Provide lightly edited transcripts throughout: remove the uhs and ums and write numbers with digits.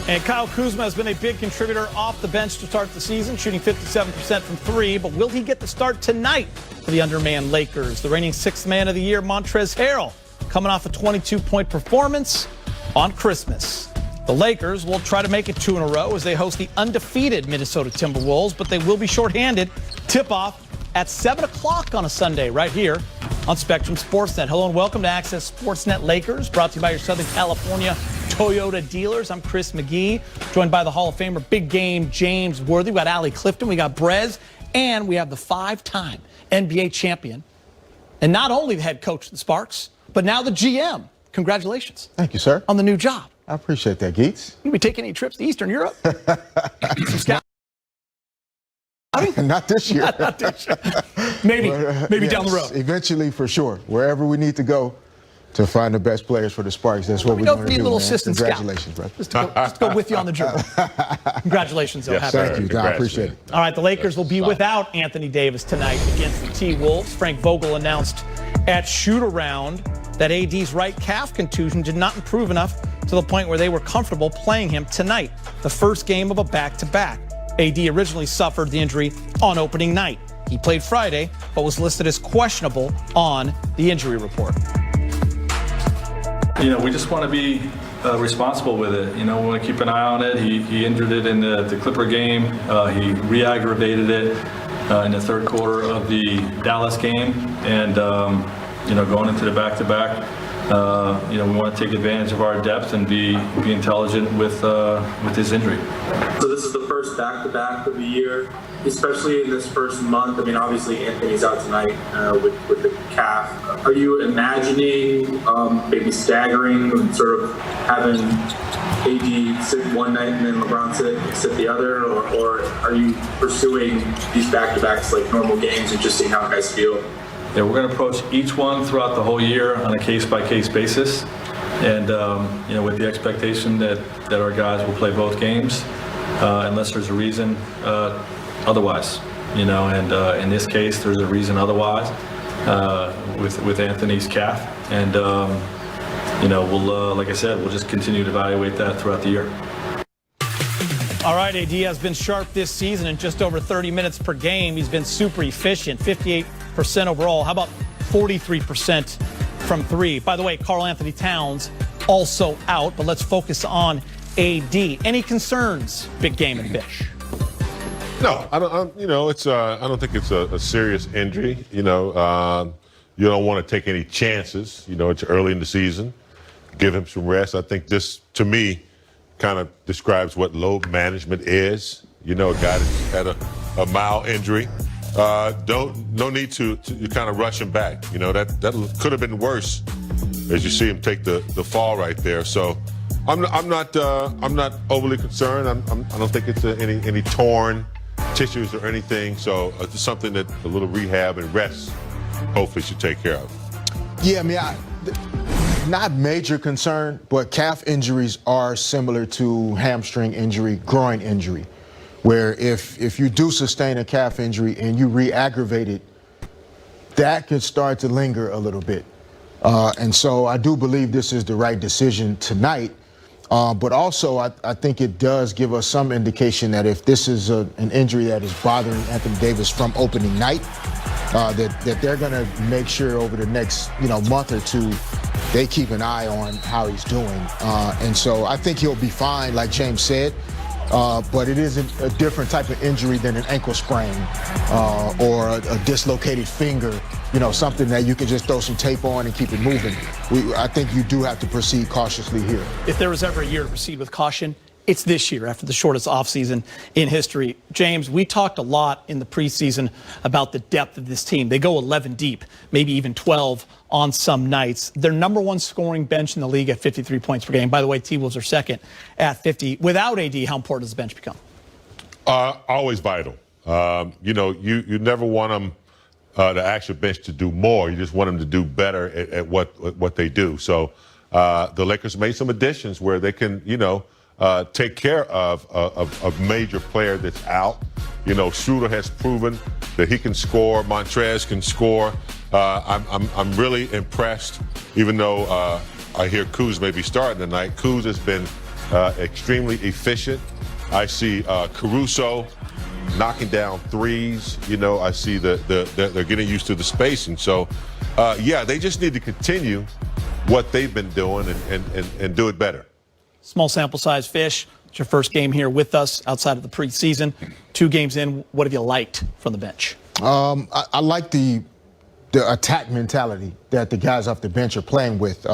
And Kyle Kuzma has been a big contributor off the bench to start the season, shooting 57% from three. But will he get the start tonight for the undermanned Lakers? The reigning sixth man of the year, Montrezl Harrell, coming off a 22-point performance on Christmas. The Lakers will try to make it two in a row as they host the undefeated Minnesota Timberwolves, but they will be shorthanded. Tip-off at 7 o'clock on a Sunday right here on Spectrum Sportsnet. Hello and welcome to Access Sportsnet Lakers, brought to you by your Southern California Toyota dealers. I'm Chris McGee, joined by the Hall of Famer Big Game James Worthy. We got Allie Clifton, we got Brez, and we have the five-time NBA champion, and not only the head coach of the Sparks, but now the GM. Congratulations. Thank you, sir. On the new job. I appreciate that, Geets. Will we take any trips to Eastern Europe? Some scouting? Not this year. Not this year. Maybe yes, down the road. Eventually, for sure. Wherever we need to go to find the best players for the Sparks, that's what we're going to do. Be a little assistant Congratulations, brother. Just go with you on the journey. Congratulations, though. Yes, thank you. I appreciate it. All right, the Lakers will be without Anthony Davis tonight against the T-Wolves. Frank Vogel announced at shoot-around that AD's right calf contusion did not improve enough to the point where they were comfortable playing him tonight, the first game of a back-to-back. AD originally suffered the injury on opening night. He played Friday, but was listed as questionable on the injury report. You know, we just want to be responsible with it. You know, we want to keep an eye on it. He injured it in the Clipper game. He re-aggravated it in the third quarter of the Dallas game. And, you know, going into the back-to-back, you know, we want to take advantage of our depth and be intelligent with his injury. So this is the first back-to-back of the year, especially in this first month. I mean, obviously Anthony's out tonight with the calf. Are you imagining maybe staggering and sort of having AD sit one night and then LeBron sit the other, or are you pursuing these back-to-backs like normal games and just seeing how guys feel? Yeah, we're going to approach each one throughout the whole year on a case-by-case basis, and you know, with the expectation that our guys will play both games, unless there's a reason otherwise. You know, and in this case, there's a reason otherwise with Anthony's calf, and you know, we'll like I said, we'll just continue to evaluate that throughout the year. All right, AD has been sharp this season in just over 30 minutes per game. He's been super efficient, 58% overall. How about 43% from three? By the way, Karl Anthony Towns also out, but let's focus on AD. Any concerns, Big Game and Bish? No, I don't. You know, it's. I don't think it's a serious injury. You know, you don't want to take any chances. You know, it's early in the season. Give him some rest. I think this, to me, kind of describes what load management is. You know, a guy that's had a mild injury. No need to kind of rush him back. You know, that could have been worse, as you see him take the fall right there. So I'm not overly concerned. I don't think it's any torn tissues or anything. So it's something that a little rehab and rest hopefully should take care of. Yeah, I mean, not major concern, but calf injuries are similar to hamstring injury, groin injury, where if you do sustain a calf injury and you re-aggravate it, that could start to linger a little bit. And so I do believe this is the right decision tonight. But also, I think it does give us some indication that if this is an injury that is bothering Anthony Davis from opening night, that they're going to make sure over the next month or two they keep an eye on how he's doing. And so I think he'll be fine, like James said. But it is a different type of injury than an ankle sprain or a dislocated finger, something that you can just throw some tape on and keep it moving. I think you do have to proceed cautiously here. If there was ever a year to proceed with caution, it's this year after the shortest offseason in history. James, we talked a lot in the preseason about the depth of this team. They go 11 deep, maybe even 12 on some nights. They're number one scoring bench in the league at 53 points per game. By the way, T-Wolves are second at 50. Without AD, how important does the bench become? Always vital. You never want them, the actual bench, to do more. You just want them to do better at what they do. So the Lakers made some additions where they can, take care of a major player that's out. Schroeder has proven that he can score. Montrez can score. I'm really impressed, even though I hear Kuz may be starting tonight. Kuz has been extremely efficient. I see Caruso knocking down threes. You know, I see that they're getting used to the spacing. So, yeah, they just need to continue what they've been doing and do it better. Small sample size, Fish. It's your first game here with us outside of the preseason. 2 games in, what have you liked from the bench? I like the attack mentality that the guys off the bench are playing with.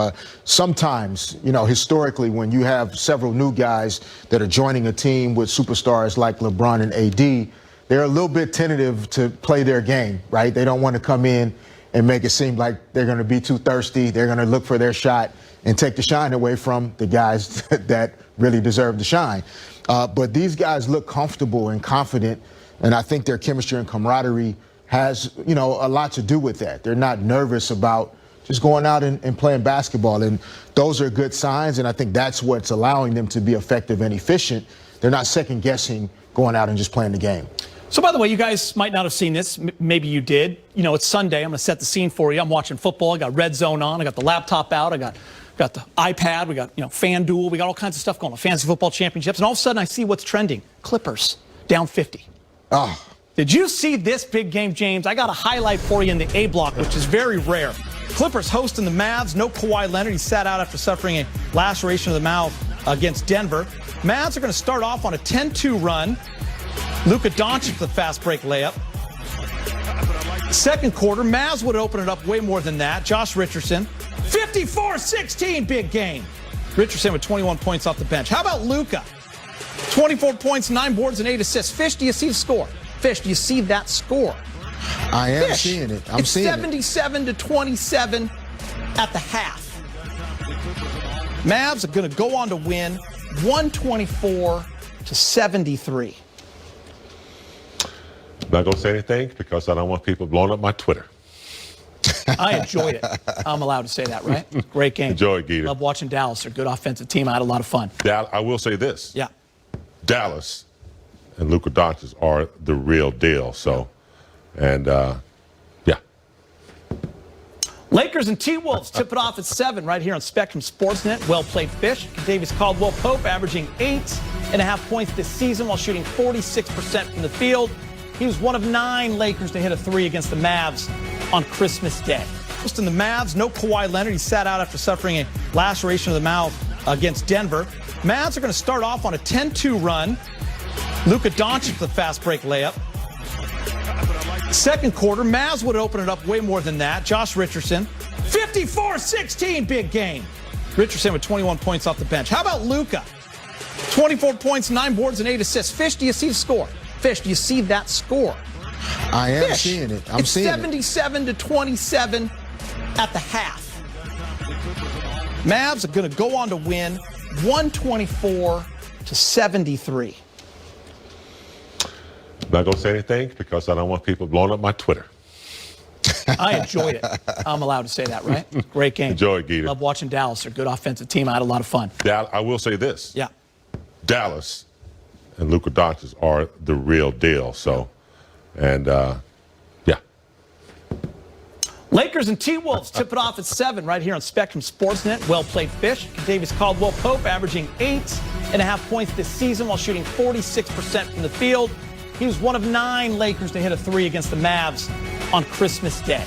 Sometimes, you know, historically, when you have several new guys that are joining a team with superstars like LeBron and AD, they're a little bit tentative to play their game, right? They don't want to come in and make it seem like they're going to be too thirsty. They're going to look for their shot and take the shine away from the guys that really deserve the shine. But these guys look comfortable and confident, and I think their chemistry and camaraderie has, you know, a lot to do with that. They're not nervous about just going out and playing basketball, and those are good signs, and I think that's what's allowing them to be effective and efficient. They're not second-guessing going out and just playing the game. So, by the way, you guys might not have seen this. Maybe you did. You know, it's Sunday. I'm going to set the scene for you. I'm watching football. I got Red Zone on. I got the laptop out. I got the iPad. We got, you know, FanDuel. We got all kinds of stuff going on. Fantasy football championships. And all of a sudden, I see what's trending. Clippers down 50. Oh. Did you see this big game, James? I got a highlight for you in the A block, which is very rare. Clippers hosting the Mavs. No Kawhi Leonard. He sat out after suffering a laceration of the mouth against Denver. Mavs are going to start off on a 10-2 run. Luka Doncic with a fast break layup. Second quarter, Mavs would open it up way more than that. Josh Richardson, 54-16, big game. Richardson with 21 points off the bench. How about Luka? 24 points, 9 boards, and 8 assists. Fish, do you see the score? Fish, do you see that score? I am Fish, seeing it. it's 77-27 at the half. Mavs are going to go on to win 124-73. Not going to say anything because I don't want people blowing up my Twitter. I enjoyed it. I'm allowed to say that, right? Great game. Enjoy it, Geeta. Love watching Dallas. They're a good offensive team. I had a lot of fun. I will say this. Yeah. Dallas and Luka Doncic are the real deal. So, and yeah. Lakers and T-Wolves tip it off at 7 right here on Spectrum Sportsnet. Well played, Fish. Davis Caldwell-Pope averaging 8.5 points this season while shooting 46% from the field. He was one of 9 Lakers to hit a 3 against the Mavs on Christmas Day. Just in the Mavs, no Kawhi Leonard. He sat out after suffering a laceration of the mouth against Denver. Mavs are going to start off on a 10-2 run. Luka Doncic with a fast break layup. Second quarter, Mavs would open it up way more than that. Josh Richardson, 54-16, big game. Richardson with 21 points off the bench. How about Luka? 24 points, 9 boards, and 8 assists. Fish, do you see the score? Fish, do you see that score? I am Fish, seeing it. it's 77-27 at the half. Mavs are going to go on to win 124-73. Not going to say anything because I don't want people blowing up my Twitter. I enjoyed it. I'm allowed to say that, right? Great game. Enjoy it, Geeta. Love watching Dallas. They're a good offensive team. I had a lot of fun. I will say this. Yeah. Dallas and Luka Doncic are the real deal. So, and yeah. Lakers and T-Wolves tip it off at 7 right here on Spectrum Sportsnet. Well played, Fish. Davis Caldwell-Pope averaging 8.5 points this season while shooting 46% from the field. He was one of 9 Lakers to hit a 3 against the Mavs on Christmas Day.